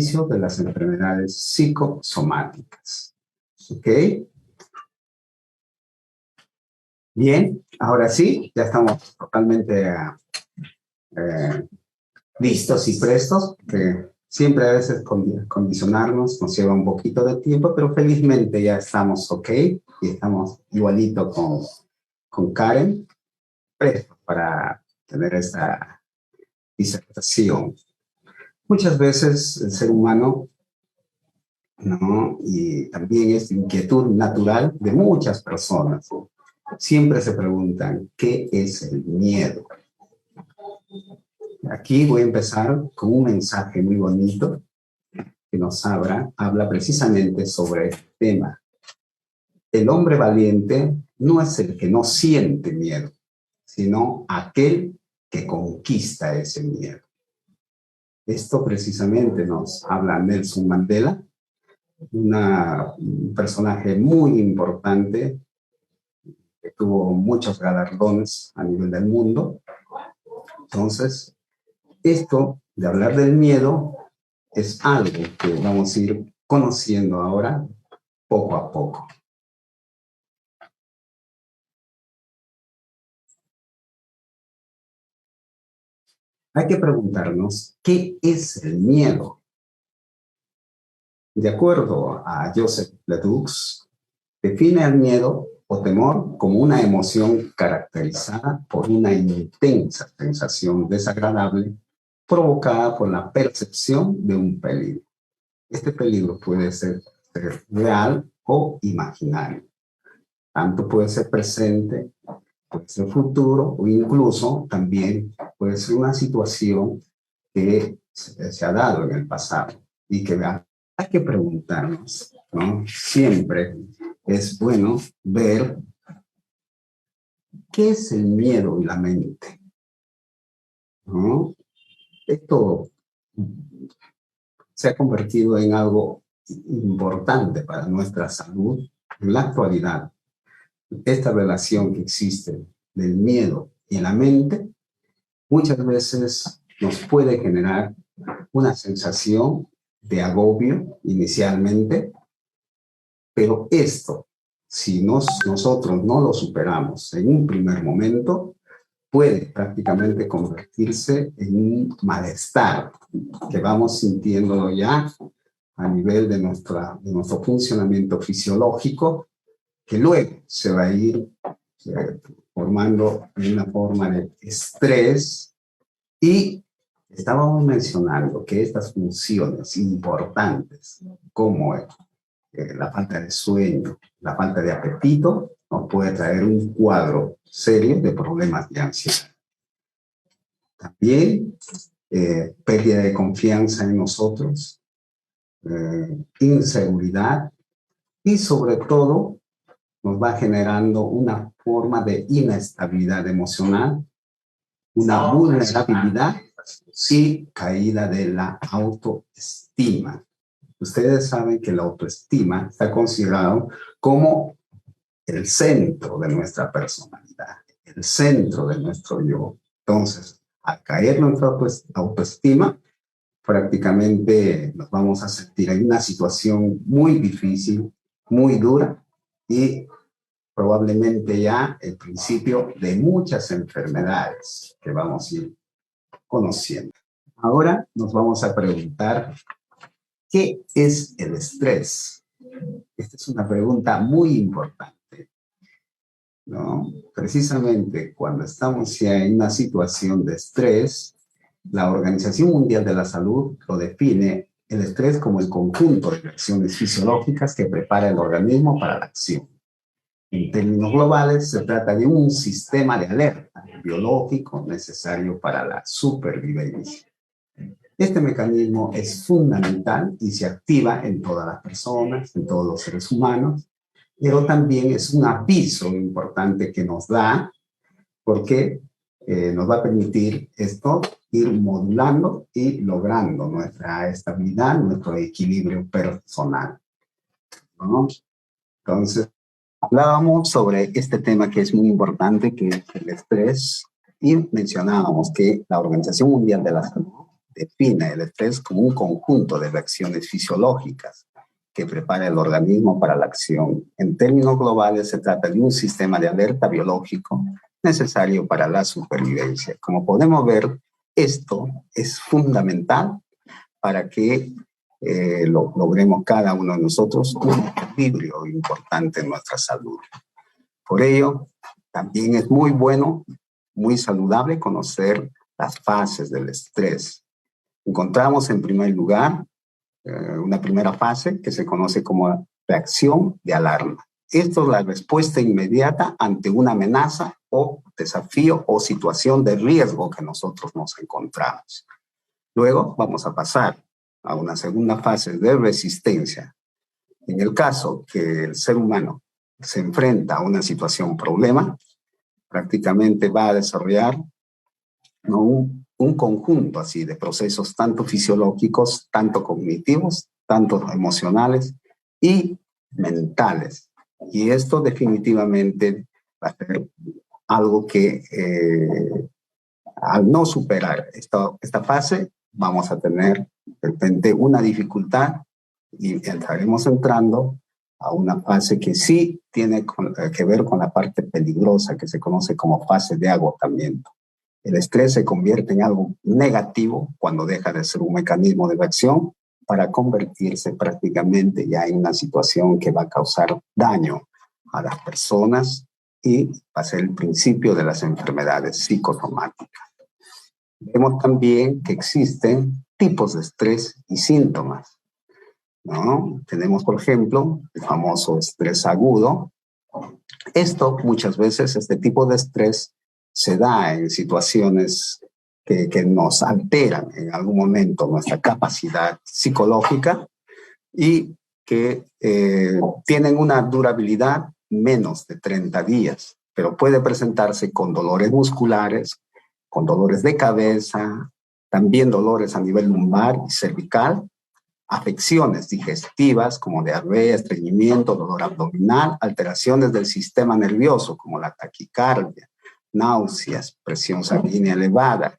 de las enfermedades psicosomáticas. ¿Ok? Bien, ahora sí, ya estamos totalmente listos y prestos, que siempre a veces condicionarnos nos lleva un poquito de tiempo, pero felizmente ya estamos ok y estamos igualito con Karen, prestos para tener esta disertación. Muchas veces el ser humano, ¿no? Y también es inquietud natural de muchas personas. Siempre se preguntan, ¿qué es el miedo? Aquí voy a empezar con un mensaje muy bonito que nos habla precisamente sobre este tema. El hombre valiente no es el que no siente miedo, sino aquel que conquista ese miedo. Esto precisamente nos habla Nelson Mandela, un personaje muy importante que tuvo muchos galardones a nivel del mundo. Entonces, esto de hablar del miedo es algo que vamos a ir conociendo ahora poco a poco. Hay que preguntarnos, ¿qué es el miedo? De acuerdo a Joseph Ledoux, define el miedo o temor como una emoción caracterizada por una intensa sensación desagradable provocada por la percepción de un peligro. Este peligro puede ser real o imaginario. Tanto puede ser presente, puede ser futuro o incluso también puede ser una situación que se ha dado en el pasado y que hay que preguntarnos, ¿no? Siempre es bueno ver qué es el miedo y la mente, ¿no? Esto se ha convertido en algo importante para nuestra salud en la actualidad. Esta relación que existe del miedo y la mente muchas veces nos puede generar una sensación de agobio inicialmente, pero esto, si nosotros no lo superamos en un primer momento, puede prácticamente convertirse en un malestar que vamos sintiéndolo ya a nivel de nuestro funcionamiento fisiológico, que luego se va a ir formando en una forma de estrés. Y estábamos mencionando que estas funciones importantes, como la falta de sueño, la falta de apetito, nos puede traer un cuadro serio de problemas de ansiedad. También pérdida de confianza en nosotros, inseguridad y sobre todo nos va generando una forma de inestabilidad emocional, una vulnerabilidad y caída de la autoestima. Ustedes saben que la autoestima está considerado como el centro de nuestra personalidad, el centro de nuestro yo. Entonces, al caer nuestra autoestima, prácticamente nos vamos a sentir en una situación muy difícil, muy dura y probablemente ya el principio de muchas enfermedades que vamos a ir conociendo. Ahora nos vamos a preguntar, ¿qué es el estrés? Esta es una pregunta muy importante, ¿no? Precisamente cuando estamos ya en una situación de estrés, la Organización Mundial de la Salud lo define el estrés como el conjunto de reacciones fisiológicas que prepara el organismo para la acción. En términos globales, se trata de un sistema de alerta biológico necesario para la supervivencia. Este mecanismo es fundamental y se activa en todas las personas, en todos los seres humanos, pero también es un aviso importante que nos da porque nos va a permitir esto ir modulando y logrando nuestra estabilidad, nuestro equilibrio personal, ¿no? Entonces, hablábamos sobre este tema que es muy importante, que es el estrés, y mencionábamos que la Organización Mundial de la Salud define el estrés como un conjunto de reacciones fisiológicas que prepara el organismo para la acción. En términos globales, se trata de un sistema de alerta biológico necesario para la supervivencia. Como podemos ver, esto es fundamental para que logremos cada uno de nosotros un equilibrio importante en nuestra salud. Por ello, también es muy bueno, muy saludable conocer las fases del estrés. Encontramos en primer lugar una primera fase que se conoce como reacción de alarma. Esto es la respuesta inmediata ante una amenaza o desafío o situación de riesgo que nosotros nos encontramos. Luego vamos a pasar a una segunda fase de resistencia. En el caso que el ser humano se enfrenta a una situación problema, prácticamente va a desarrollar, ¿no?, un conjunto así de procesos tanto fisiológicos, tanto cognitivos, tanto emocionales y mentales. Y esto definitivamente va a ser algo que al no superar esta fase vamos a tener de repente una dificultad y estaremos entrando a una fase que sí tiene que ver con la parte peligrosa que se conoce como fase de agotamiento. El estrés se convierte en algo negativo cuando deja de ser un mecanismo de reacción para convertirse prácticamente ya en una situación que va a causar daño a las personas y va a ser el principio de las enfermedades psicosomáticas. Vemos también que existen tipos de estrés y síntomas, ¿no? Tenemos, por ejemplo, el famoso estrés agudo. Esto muchas veces, este tipo de estrés, se da en situaciones que nos alteran en algún momento nuestra capacidad psicológica y que tienen una durabilidad menos de 30 días, pero puede presentarse con dolores musculares, con dolores de cabeza, también dolores a nivel lumbar y cervical, afecciones digestivas como diarrea, estreñimiento, dolor abdominal, alteraciones del sistema nervioso como la taquicardia, náuseas, presión sanguínea elevada,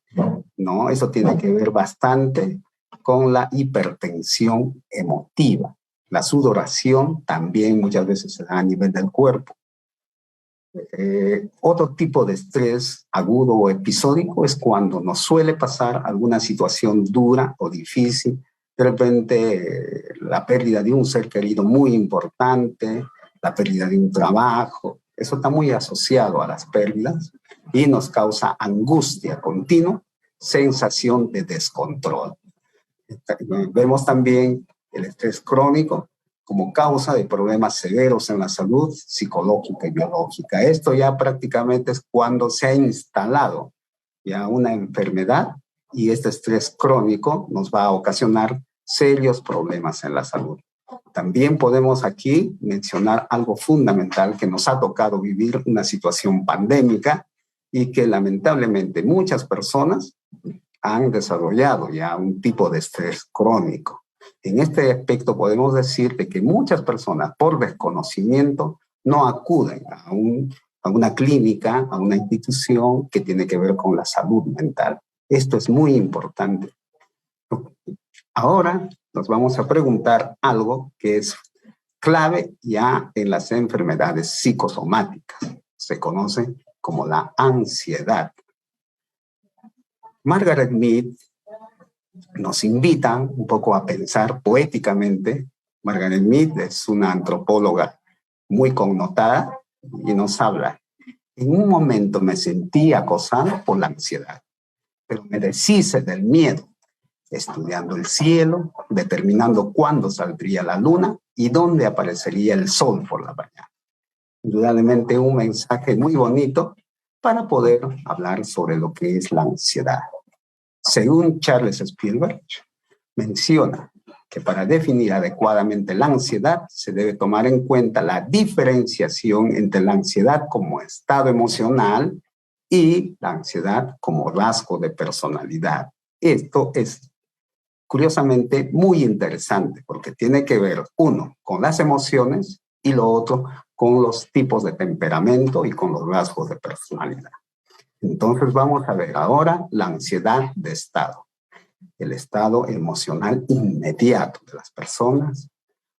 ¿no? Eso tiene que ver bastante con la hipertensión emotiva. La sudoración también muchas veces se da a nivel del cuerpo. Otro tipo de estrés agudo o episódico es cuando nos suele pasar alguna situación dura o difícil, de repente la pérdida de un ser querido muy importante, la pérdida de un trabajo. Eso está muy asociado a las pérdidas y nos causa angustia continua, sensación de descontrol. Vemos también el estrés crónico como causa de problemas severos en la salud psicológica y biológica. Esto ya prácticamente es cuando se ha instalado ya una enfermedad y este estrés crónico nos va a ocasionar serios problemas en la salud. También podemos aquí mencionar algo fundamental que nos ha tocado vivir una situación pandémica y que lamentablemente muchas personas han desarrollado ya un tipo de estrés crónico. En este aspecto podemos decir de que muchas personas por desconocimiento no acuden a una clínica, a una institución que tiene que ver con la salud mental. Esto es muy importante. Ahora nos vamos a preguntar algo que es clave ya en las enfermedades psicosomáticas. Se conoce como la ansiedad. Margaret Mead nos invita un poco a pensar poéticamente. Margaret Mead es una antropóloga muy connotada y nos habla. En un momento me sentí acosado por la ansiedad, pero me deshice del miedo, estudiando el cielo, determinando cuándo saldría la luna y dónde aparecería el sol por la mañana. Indudablemente un mensaje muy bonito para poder hablar sobre lo que es la ansiedad. Según Charles Spielberg, menciona que para definir adecuadamente la ansiedad se debe tomar en cuenta la diferenciación entre la ansiedad como estado emocional y la ansiedad como rasgo de personalidad. Esto es curiosamente muy interesante porque tiene que ver, uno, con las emociones y lo otro con los tipos de temperamento y con los rasgos de personalidad. Entonces vamos a ver ahora la ansiedad de estado. el estado emocional inmediato de las personas,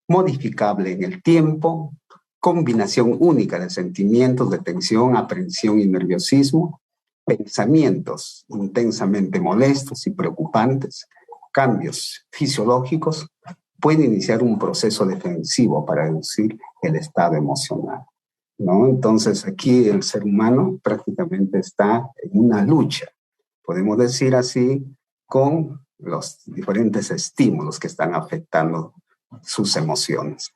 modificable en el tiempo, combinación única de sentimientos de tensión, aprensión y nerviosismo, pensamientos intensamente molestos y preocupantes, cambios fisiológicos, puede iniciar un proceso defensivo para reducir el estado emocional, ¿no? Entonces aquí el ser humano prácticamente está en una lucha, podemos decir así, con los diferentes estímulos que están afectando sus emociones.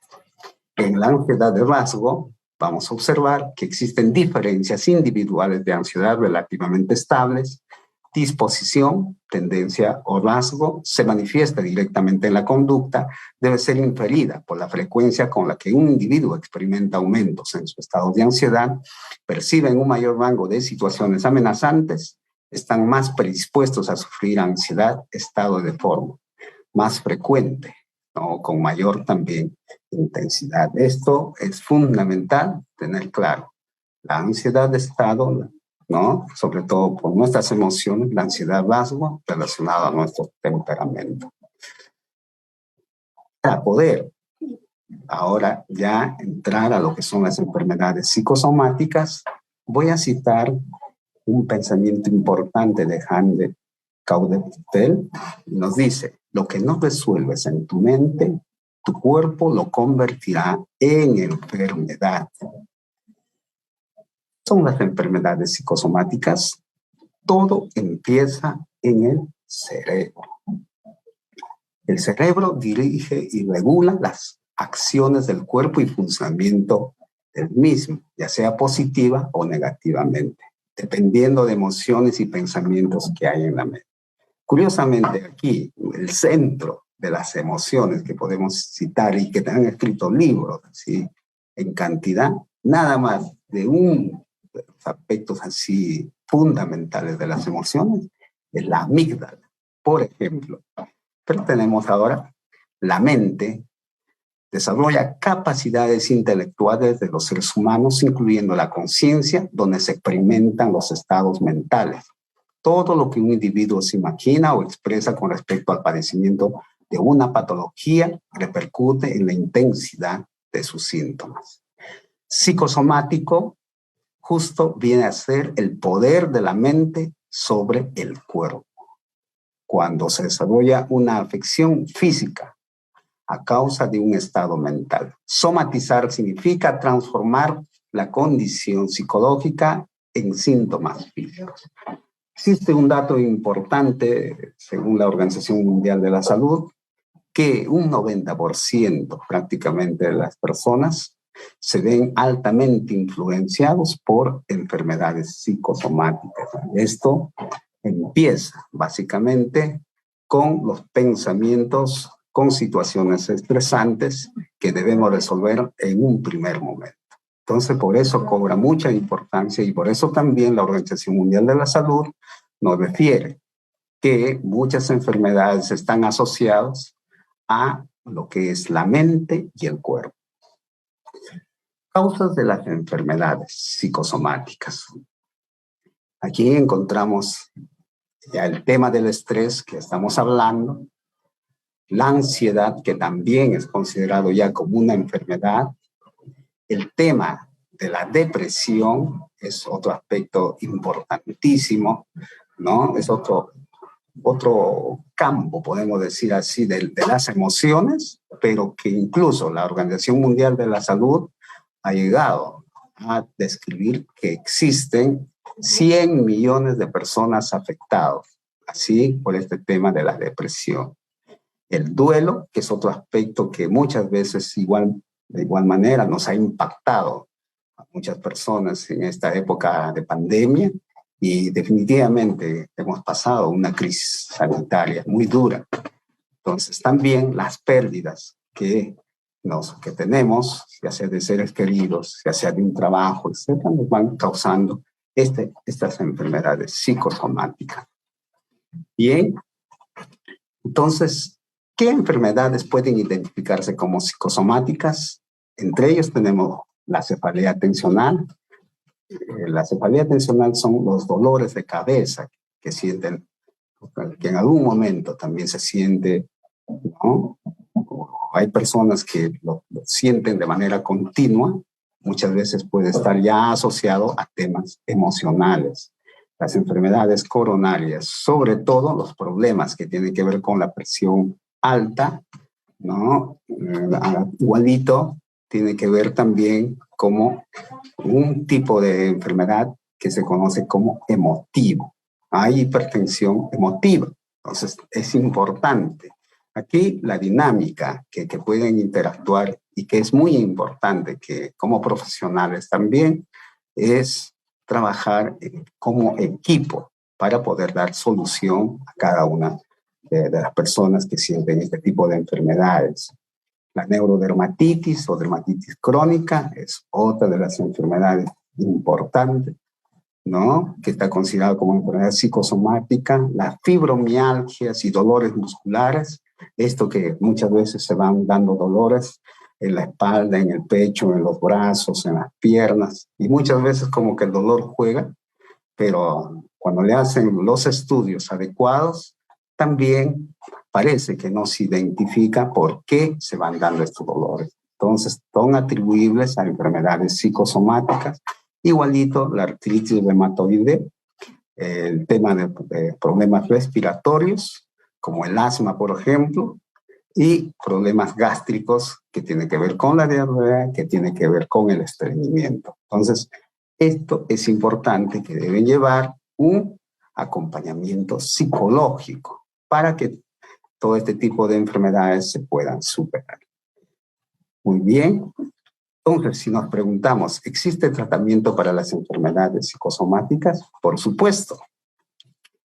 En la ansiedad de rasgo, vamos a observar que existen diferencias individuales de ansiedad relativamente estables. Disposición, tendencia o rasgo se manifiesta directamente en la conducta, debe ser inferida por la frecuencia con la que un individuo experimenta aumentos en su estado de ansiedad, perciben un mayor rango de situaciones amenazantes, están más predispuestos a sufrir ansiedad, estado de forma más frecuente, ¿no? Con mayor también intensidad. Esto es fundamental tener claro. La ansiedad de estado, ¿no? Sobre todo por nuestras emociones, la ansiedad rasgo relacionada a nuestro temperamento. Para poder ahora ya entrar a lo que son las enfermedades psicosomáticas, voy a citar un pensamiento importante de Han de Caudetel. Nos dice, lo que no resuelves en tu mente, tu cuerpo lo convertirá en enfermedad. Son las enfermedades psicosomáticas. Todo empieza en el cerebro. El cerebro dirige y regula las acciones del cuerpo y funcionamiento del mismo, ya sea positiva o negativamente, dependiendo de emociones y pensamientos que hay en la mente. Curiosamente, aquí, el centro de las emociones que podemos citar y que han escrito libros, ¿sí?, en cantidad, nada más de un de los aspectos así fundamentales de las emociones, es la amígdala, por ejemplo. Pero tenemos ahora la mente, desarrolla capacidades intelectuales de los seres humanos, incluyendo la conciencia, donde se experimentan los estados mentales. Todo lo que un individuo se imagina o expresa con respecto al padecimiento de una patología repercute en la intensidad de sus síntomas. Psicosomático justo viene a ser el poder de la mente sobre el cuerpo. Cuando se desarrolla una afección física a causa de un estado mental. Somatizar significa transformar la condición psicológica en síntomas físicos. Existe un dato importante, según la Organización Mundial de la Salud, que un 90% prácticamente de las personas se ven altamente influenciados por enfermedades psicosomáticas. Esto empieza básicamente con los pensamientos, con situaciones estresantes que debemos resolver en un primer momento. Entonces, por eso cobra mucha importancia y por eso también la Organización Mundial de la Salud nos refiere que muchas enfermedades están asociadas a lo que es la mente y el cuerpo. Causas de las enfermedades psicosomáticas. Aquí encontramos ya el tema del estrés que estamos hablando, la ansiedad, que también es considerado ya como una enfermedad, el tema de la depresión es otro aspecto importantísimo, ¿no? Es otro campo, podemos decir así, de las emociones, pero que incluso la Organización Mundial de la Salud ha llegado a describir que existen 100 millones de personas afectadas, así por este tema de la depresión. El duelo, que es otro aspecto que muchas veces de igual manera nos ha impactado a muchas personas en esta época de pandemia, y definitivamente hemos pasado una crisis sanitaria muy dura. Entonces también las pérdidas que tenemos, ya sea de seres queridos, ya sea de un trabajo, etc., nos van causando estas enfermedades psicosomáticas. Bien, entonces, ¿qué enfermedades pueden identificarse como psicosomáticas? Entre ellos tenemos la cefalea tensional. La cefalea tensional son los dolores de cabeza que sienten que en algún momento también se siente, ¿no? Hay personas que lo sienten de manera continua, muchas veces puede estar ya asociado a temas emocionales. Las enfermedades coronarias, sobre todo los problemas que tienen que ver con la presión alta, ¿no? Igualito tiene que ver también como un tipo de enfermedad que se conoce como emotivo. Hay hipertensión emotiva, entonces es importante. Aquí la dinámica que pueden interactuar y que es muy importante que como profesionales también es trabajar como equipo para poder dar solución a cada una de las personas que sienten este tipo de enfermedades. La neurodermatitis o dermatitis crónica es otra de las enfermedades importantes, ¿no? Que está considerada como enfermedad psicosomática. Las fibromialgias y dolores musculares, esto que muchas veces se van dando dolores en la espalda, en el pecho, en los brazos, en las piernas, y muchas veces como que el dolor juega, pero cuando le hacen los estudios adecuados, también parece que no se identifica por qué se van dando estos dolores. Entonces, son atribuibles a enfermedades psicosomáticas. Igualito la artritis reumatoide, el tema de problemas respiratorios, como el asma, por ejemplo, y problemas gástricos que tienen que ver con la diarrea, que tienen que ver con el estreñimiento. Entonces, esto es importante, que deben llevar un acompañamiento psicológico para que todo este tipo de enfermedades se puedan superar. Muy bien. Entonces, si nos preguntamos, ¿existe tratamiento para las enfermedades psicosomáticas? Por supuesto.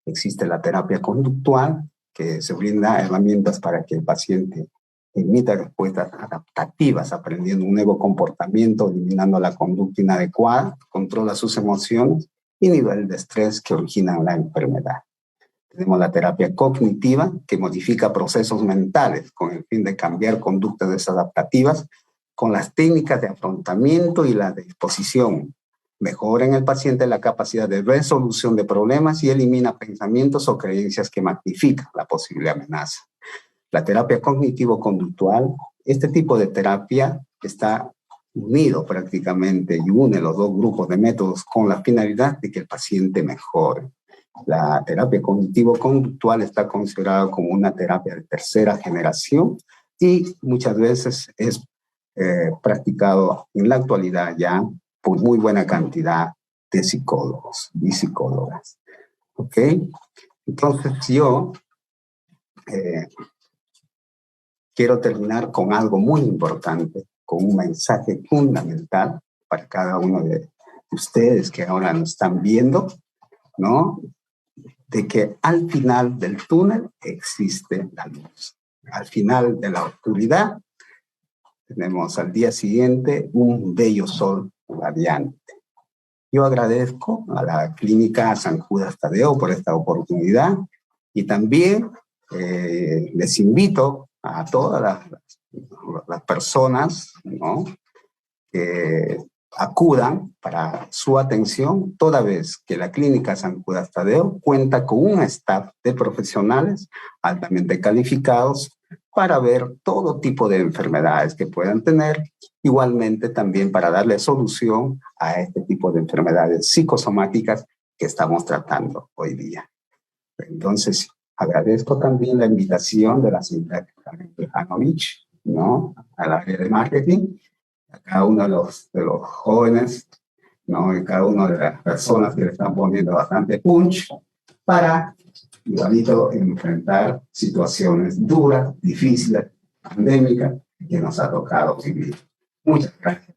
Existe la terapia conductual, que se brinda herramientas para que el paciente emita respuestas adaptativas, aprendiendo un nuevo comportamiento, eliminando la conducta inadecuada, controla sus emociones y nivel de estrés que originan la enfermedad. Tenemos la terapia cognitiva, que modifica procesos mentales con el fin de cambiar conductas desadaptativas con las técnicas de afrontamiento y la disposición. Mejora en el paciente la capacidad de resolución de problemas y elimina pensamientos o creencias que magnifican la posible amenaza. La terapia cognitivo-conductual, este tipo de terapia está unido prácticamente y une los dos grupos de métodos con la finalidad de que el paciente mejore. La terapia cognitivo-conductual está considerada como una terapia de tercera generación y muchas veces es practicado en la actualidad ya por muy buena cantidad de psicólogos y psicólogas. ¿Ok? Entonces yo quiero terminar con algo muy importante, con un mensaje fundamental para cada uno de ustedes que ahora nos están viendo, ¿no? De que al final del túnel existe la luz. Al final de la oscuridad tenemos al día siguiente un bello sol radiante. Yo agradezco a la Clínica San Judas Tadeo por esta oportunidad y también les invito a todas las personas, ¿no?, que acudan para su atención, toda vez que la Clínica San Judas Tadeo cuenta con un staff de profesionales altamente calificados para ver todo tipo de enfermedades que puedan tener, igualmente también para darle solución a este tipo de enfermedades psicosomáticas que estamos tratando hoy día. Entonces, agradezco también la invitación de la señora Hanovich, ¿no?, al área de marketing, a cada uno de los jóvenes, ¿no?, y cada una de las personas que le están poniendo bastante punch para igualito enfrentar situaciones duras, difíciles, pandémicas que nos ha tocado vivir. Muchas gracias.